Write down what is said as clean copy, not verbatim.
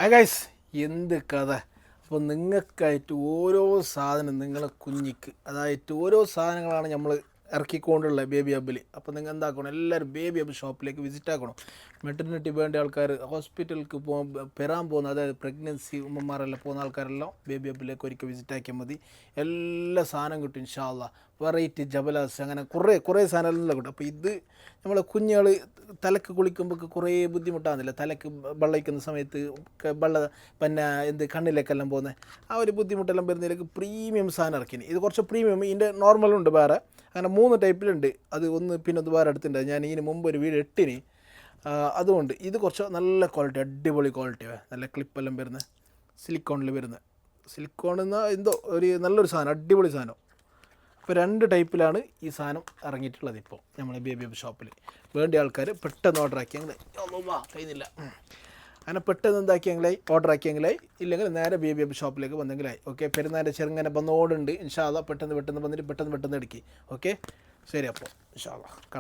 Guys എന്ത് കഥ. അപ്പോൾ നിങ്ങൾക്കായിട്ട് ഓരോ സാധനം നിങ്ങളെ കുഞ്ഞിക്ക് അതായത് ഓരോ സാധനങ്ങളാണ് നമ്മൾ ഇറക്കിക്കൊണ്ടുള്ള ബേബി ഹബ്ബിൽ. അപ്പോൾ നിങ്ങൾ എന്താക്കണം, എല്ലാവരും ബേബി ഹബ്ബ് ഷോപ്പിലേക്ക് വിസിറ്റ് ആക്കണം. മെറ്റർനിറ്റി വേണ്ട ആൾക്കാർ, ഹോസ്പിറ്റലിലേക്ക് പെറാൻ പോകുന്ന അതായത് പ്രഗ്നൻസി ഉമ്മമാരെല്ലാം പോകുന്ന ആൾക്കാരെല്ലാം ബേബി ഹബ്ബിലേക്ക് ഒരിക്കൽ വിസിറ്റ് ആക്കിയാൽ മതി. എല്ലാ സാധനം കിട്ടും ഇൻഷാ അല്ലാഹ്. വെറൈറ്റി ജബലാസ് അങ്ങനെ കുറേ സാധനമെല്ലാം കിട്ടും. അപ്പോൾ ഇത് നമ്മളെ കുഞ്ഞുങ്ങൾ തലക്ക് കുളിക്കുമ്പോൾ കുറേ ബുദ്ധിമുട്ടാകുന്നില്ല. തലക്ക് വെള്ളയിക്കുന്ന സമയത്ത് പിന്നെ കണ്ണിലേക്കെല്ലാം പോകുന്നത് ആ ഒരു ബുദ്ധിമുട്ടെല്ലാം വരുന്നതിലേക്ക് പ്രീമിയം സാധനം ഇറക്കിനി. ഇത് കുറച്ച് പ്രീമിയം, ഇതിൻ്റെ നോർമലുണ്ട് വേറെ, അങ്ങനെ 3 ടൈപ്പിലുണ്ട്. അത് ഒന്ന് പിന്നെ അത് വേറെ എടുത്തിട്ടുണ്ട്. ഞാൻ ഇതിന് മുമ്പ് ഒരു വീഡിയോ ഇട്ടിനി. അതുകൊണ്ട് ഇത് കുറച്ച് നല്ല ക്വാളിറ്റി, അടിപൊളി ക്വാളിറ്റി, നല്ല ക്ലിപ്പെല്ലാം വരുന്നത്, സിലിക്കോണിൽ വരുന്നത്. സിലിക്കോൺ എന്ന എന്തോ ഒരു നല്ലൊരു സാധനം, അടിപൊളി സാധനം. ഇപ്പോൾ 2 ടൈപ്പിലാണ് ഈ സാധനം ഇറങ്ങിയിട്ടുള്ളത്. ഇപ്പോൾ നമ്മളെ ബേബി ഹബ്ബ് ഷോപ്പിൽ വേണ്ട ആൾക്കാർ പെട്ടെന്ന് ഓർഡർ ആക്കിയെങ്കിൽ കഴിയുന്നില്ല. അങ്ങനെ പെട്ടെന്ന് എന്താക്കിയെങ്കിലായി ഓർഡർ ആക്കിയെങ്കിലായി, ഇല്ലെങ്കിൽ നേരെ ബേബി ഹബ്ബ് ഷോപ്പിലേക്ക് വന്നെങ്കിലായി. ഓക്കെ, പെരുന്നാളിൻ്റെ ചെറുങ്ങനെ വന്നോടുണ്ട്. ഇൻഷാ അല്ലാഹ് പെട്ടെന്ന് വന്നിട്ട് പെട്ടെന്ന് എടുക്കി. ഓക്കെ, ശരി. അപ്പോൾ ഇൻഷാ അല്ലാഹ് കാണാം.